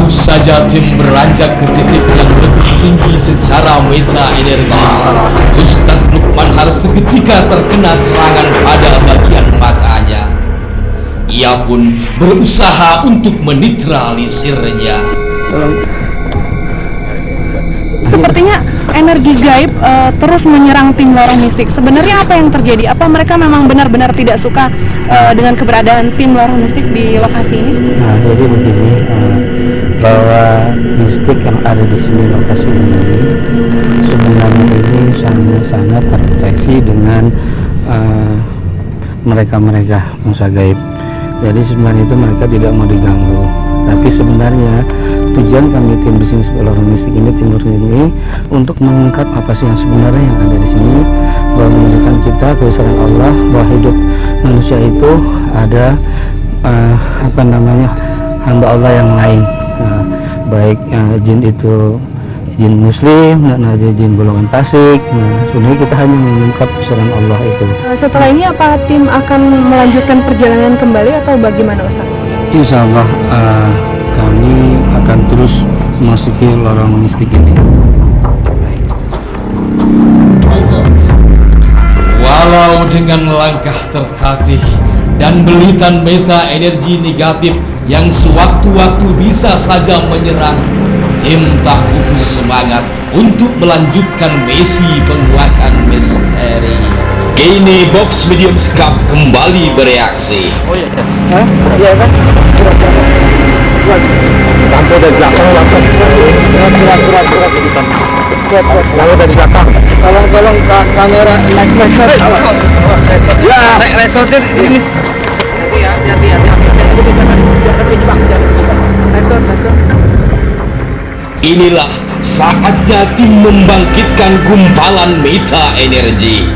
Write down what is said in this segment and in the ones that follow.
Baru saja tim beranjak ke titik yang lebih tinggi secara meta energi, Ustadz Lukman harus seketika terkena serangan pada bagian matanya. Ia pun berusaha untuk menetralisirnya. Sepertinya energi gaib terus menyerang tim lorong mistik. Sebenarnya apa yang terjadi? Apa mereka memang benar-benar tidak suka dengan keberadaan tim lorong mistik di lokasi ini? Nah, jadi begini, bahwa mistik yang ada di sini lokasi ini sebenarnya ini sangat-sangat terdeteksi dengan mereka-mereka musa gaib. Jadi sebenarnya itu mereka tidak mau diganggu. Tapi sebenarnya tujuan kami tim di sini sebagai orang mistik ini, tim ini untuk mengungkap apa sih yang sebenarnya yang ada di sini, bahwa menunjukkan kita kebesaran Allah, bahwa hidup manusia itu ada hamba Allah yang lain, baik jin itu jin muslim, jin golongan fasik. Sebenarnya kita hanya mengungkap kebesaran Allah itu. Setelah ini apa tim akan melanjutkan perjalanan kembali atau bagaimana, Ustaz? Insya Allah kami akan terus memasuki lorong mistik ini. Walau dengan langkah tertatih dan belitan meta energi negatif yang sewaktu-waktu bisa saja menyerang, tim tak putus semangat untuk melanjutkan misi penguatan misteri. Kini box medium skap kembali bereaksi. Oh iya, iya kan? Sampai dari belakang, Lalu dari belakang. Tolong kamera naik ya, reksotir di sini. Hati-hati. Inilah saatnya tim membangkitkan gumpalan meta energi.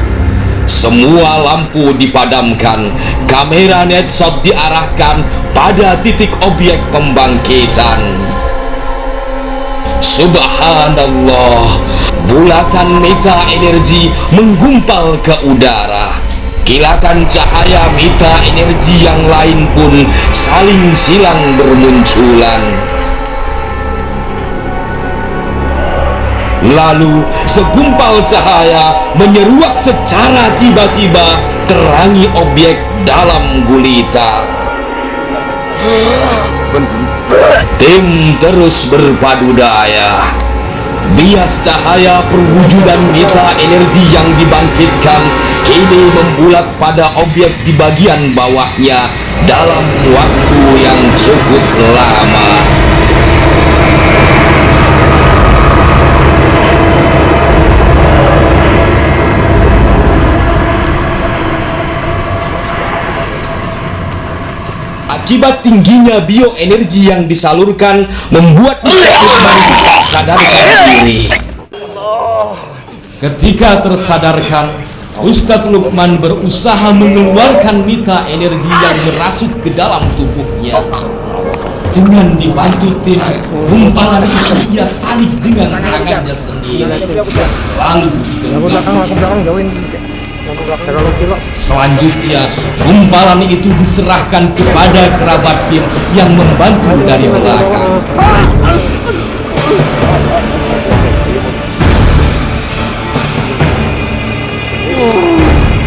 Semua lampu dipadamkan, kamera netshot diarahkan pada titik objek pembangkitan. Subhanallah, bulatan meta energi menggumpal ke udara. Kilatan cahaya meta energi yang lain pun saling silang bermunculan. Lalu segumpal cahaya menyeruak secara tiba-tiba terangi objek dalam gulita. Tim terus berpadu daya. Bias cahaya perwujudan meta energi yang dibangkitkan kini membulat pada objek di bagian bawahnya dalam waktu yang cukup lama. Akibat tingginya bioenergi yang disalurkan membuat tak sadarkan diri. Ketika tersadarkan, Ustadz Lukman berusaha mengeluarkan meta energi yang merasuk ke dalam tubuhnya. Dengan dibantu tim, gumpalan itu ia tarik dengan tangannya sendiri. Lalu selanjutnya, gumpalan itu diserahkan kepada kerabat tim yang membantu dari belakang.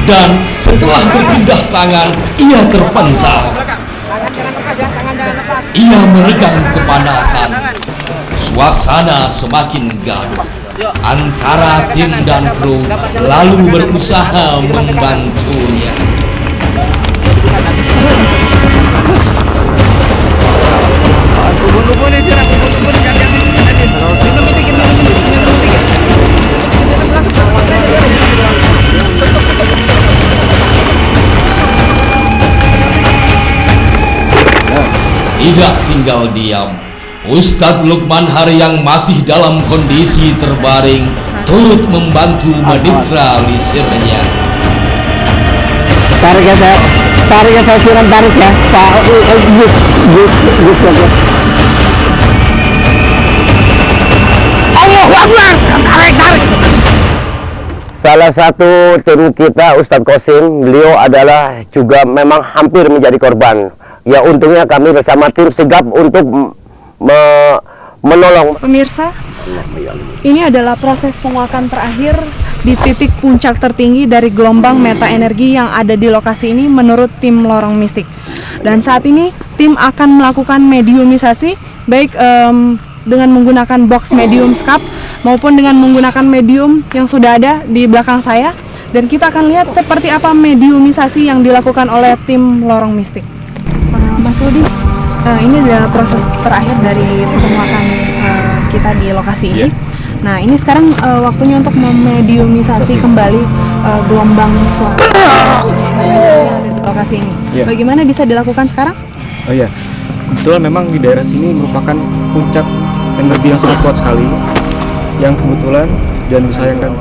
Dan setelah berpindah tangan, ia terpental. Ia meregang kepanasan. Suasana semakin gaduh antara tim dan kru, lalu berusaha membantunya. Tidak tinggal diam, Ustadz Lukman yang masih dalam kondisi terbaring turut membantu menetralisirnya. Tarik ya saya siram, tarik ya Pak. Allahu Akbar, tarik. Salah satu tim kita, Ustadz Qasim, beliau adalah juga memang hampir menjadi korban. Ya untungnya kami bersama tim sigap untuk menolong. Pemirsa, ini adalah proses penguakan terakhir di titik puncak tertinggi dari gelombang meta energi yang ada di lokasi ini menurut tim Lorong Mistik. Dan saat ini tim akan melakukan mediumisasi baik dengan menggunakan box medium SCAP maupun dengan menggunakan medium yang sudah ada di belakang saya. Dan kita akan lihat seperti apa mediumisasi yang dilakukan oleh tim Lorong Mistik. Mas Rudi, ini adalah proses terakhir dari penguakan kita di lokasi ini. Nah, ini sekarang waktunya untuk memediumisasi kembali gelombang suara yang ada di lokasi ini. Bagaimana bisa dilakukan sekarang? Oh iya, kebetulan memang di daerah sini merupakan puncak energi yang sangat kuat sekali, yang kebetulan jangan disayangkan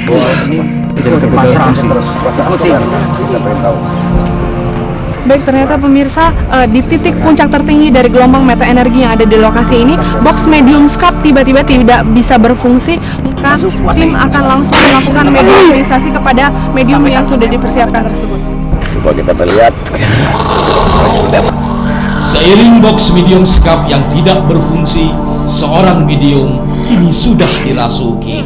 bahwa ini tidak terkendali fungsi. Baik, ternyata pemirsa di titik puncak tertinggi dari gelombang meta energi yang ada di lokasi ini, box medium SCAP tiba-tiba tidak bisa berfungsi. Maka tim akan langsung melakukan mediumisasi kepada medium yang sudah dipersiapkan tersebut. Coba kita melihat. Seiring box medium SCAP yang tidak berfungsi, seorang medium kini sudah dirasuki.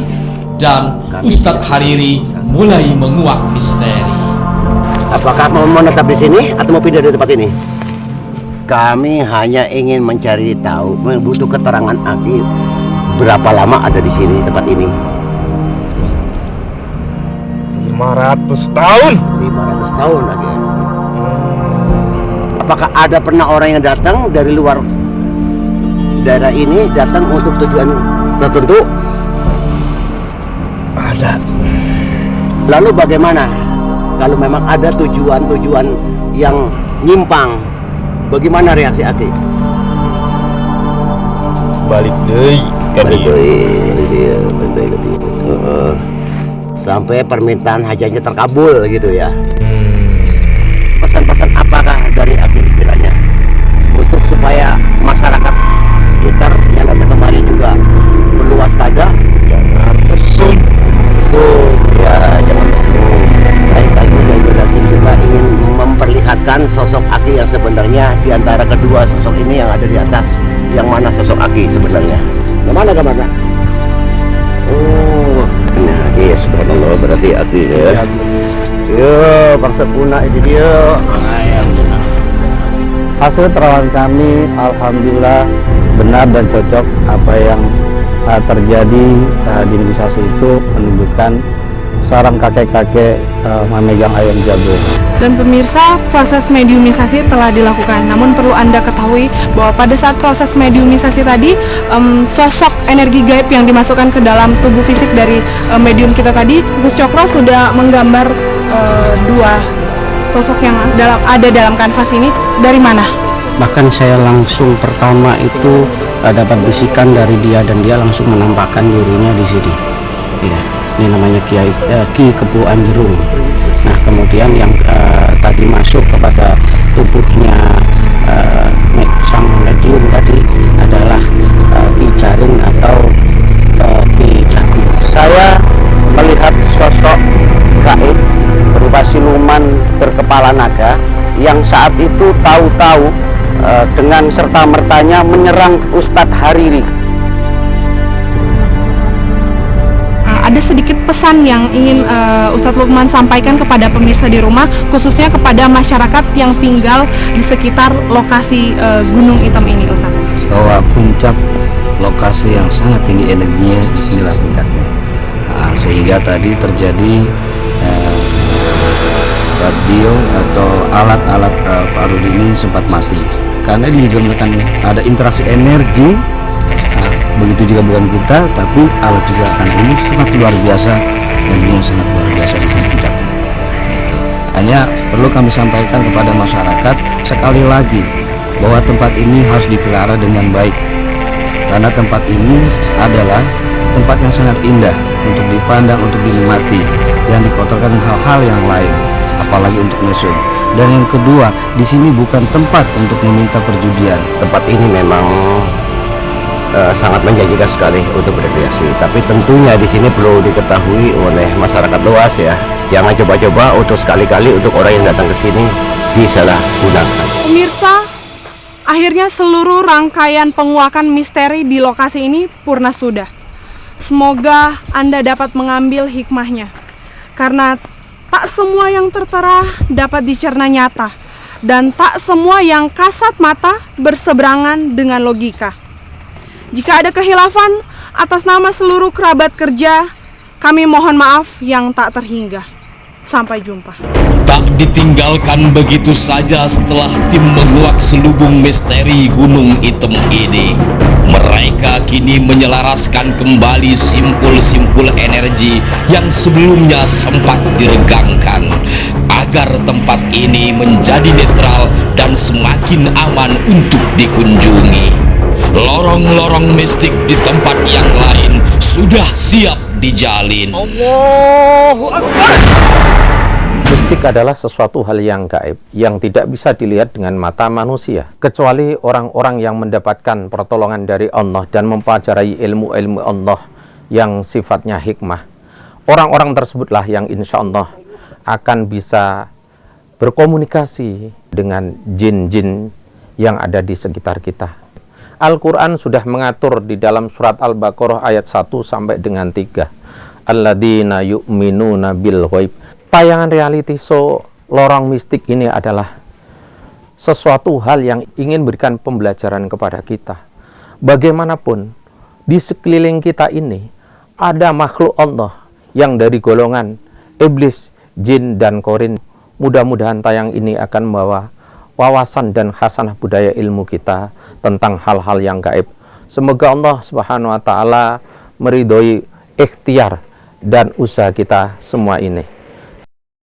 Dan Ustadz Hariri mulai menguak misteri. Apakah mau menetap di sini atau mau pindah dari tempat ini? Kami hanya ingin mencari tahu, butuh keterangan Aki berapa lama ada di sini tempat ini. 500 tahun. 500 tahun lagi. Apakah ada pernah orang yang datang dari luar daerah ini datang untuk tujuan tertentu? Ada. Lalu bagaimana kalau memang ada tujuan-tujuan yang nyimpang? Bagaimana reaksi Aki? Balik deui ka dieu. Sampai permintaan hajatnya terkabul gitu ya. Pesan-pesan apakah dari Aki kiranya untuk supaya masyarakat sekitar yang datang kemari juga perlu waspada? Jangan mesum. Ya, jangan mesum. Baik, kami dari juga ingin memperlihatkan sosok Aki yang sebenarnya di antara kedua sosok ini yang ada di atas. Yang mana sosok Aki sebenarnya? Kemana? Oh, nah, iya, subhanallah, berarti Aki ya. Yo, bangsa punah ini dia. Hasil perawatan kami alhamdulillah benar dan cocok. Apa yang terjadi di negosiasi itu menunjukkan seorang kakek-kakek memegang ayam jago. Dan pemirsa, proses mediumisasi telah dilakukan. Namun perlu Anda ketahui bahwa pada saat proses mediumisasi tadi, sosok energi gaib yang dimasukkan ke dalam tubuh fisik dari medium kita tadi, Gus Cokro sudah menggambar dua sosok yang ada dalam kanvas ini. Dari mana? Bahkan saya langsung pertama itu dapat bisikan dari dia dan dia langsung menampakkan dirinya di sini. Ya, ini namanya Ki Kepu Anjerung. Nah, kemudian yang tadi masuk kepada tubuhnya sang medium tadi adalah Ki Jaring atau Ki Jagung. Saya melihat sosok gaib berupa siluman berkepala naga yang saat itu tahu-tahu dengan serta-mertanya menyerang Ustadz Hariri. Ada sedikit pesan yang ingin Ustadz Lukman sampaikan kepada pemirsa di rumah, khususnya kepada masyarakat yang tinggal di sekitar lokasi Gunung Hitam ini, Ustadz. Bahwa puncak lokasi yang sangat tinggi energinya di sinilah puncaknya. Nah, sehingga tadi terjadi radio atau alat-alat Pak Rudi ini sempat mati karena digunakan ada interaksi energi. Begitu juga bukan kita, tapi alat juga karena ini sangat luar biasa, energinya sangat luar biasa di sini puncaknya. Hanya perlu kami sampaikan kepada masyarakat sekali lagi bahwa tempat ini harus dipelihara dengan baik, karena tempat ini adalah tempat yang sangat indah untuk dipandang, untuk dinikmati, yang dikotorkan dengan hal-hal yang lain, apalagi untuk mesum. Dan yang kedua, di sini bukan tempat untuk meminta perjudian. Tempat ini memang sangat menjanjikan sekali untuk berrekreasi. Tapi tentunya di sini perlu diketahui oleh masyarakat luas ya. Jangan coba-coba untuk sekali-kali untuk orang yang datang ke sini disalahgunakan. Pemirsa, Akhirnya seluruh rangkaian penguakan misteri di lokasi ini purna sudah. Semoga Anda dapat mengambil hikmahnya, karena tak semua yang tertera dapat dicerna nyata, dan tak semua yang kasat mata berseberangan dengan logika. Jika ada khilafan, atas nama seluruh kerabat kerja, kami mohon maaf yang tak terhingga. Sampai jumpa. Tak ditinggalkan begitu saja setelah tim menguak selubung misteri Gunung Hitam ini. Mereka kini menyelaraskan kembali simpul-simpul energi yang sebelumnya sempat diregangkan, agar tempat ini menjadi netral dan semakin aman untuk dikunjungi. Lorong-lorong mistik di tempat yang lain sudah siap dijalin. Allahu Akbar. Mistik adalah sesuatu hal yang gaib, yang tidak bisa dilihat dengan mata manusia, kecuali orang-orang yang mendapatkan pertolongan dari Allah dan mempelajari ilmu-ilmu Allah yang sifatnya hikmah. Orang-orang tersebutlah yang insya Allah akan bisa berkomunikasi dengan jin-jin yang ada di sekitar kita. Al-Quran sudah mengatur di dalam surat Al-Baqarah ayat 1 sampai dengan 3. Alladzina yu'minuna bil ghaib. Tayangan reality show Lorong Mistik ini adalah sesuatu hal yang ingin berikan pembelajaran kepada kita. Bagaimanapun, di sekeliling kita ini ada makhluk Allah yang dari golongan iblis, jin, dan korin. Mudah-mudahan tayang ini akan membawa wawasan dan khasanah budaya ilmu kita tentang hal-hal yang gaib. Semoga Allah Subhanahu wa Ta'ala meridhoi ikhtiar dan usaha kita semua ini.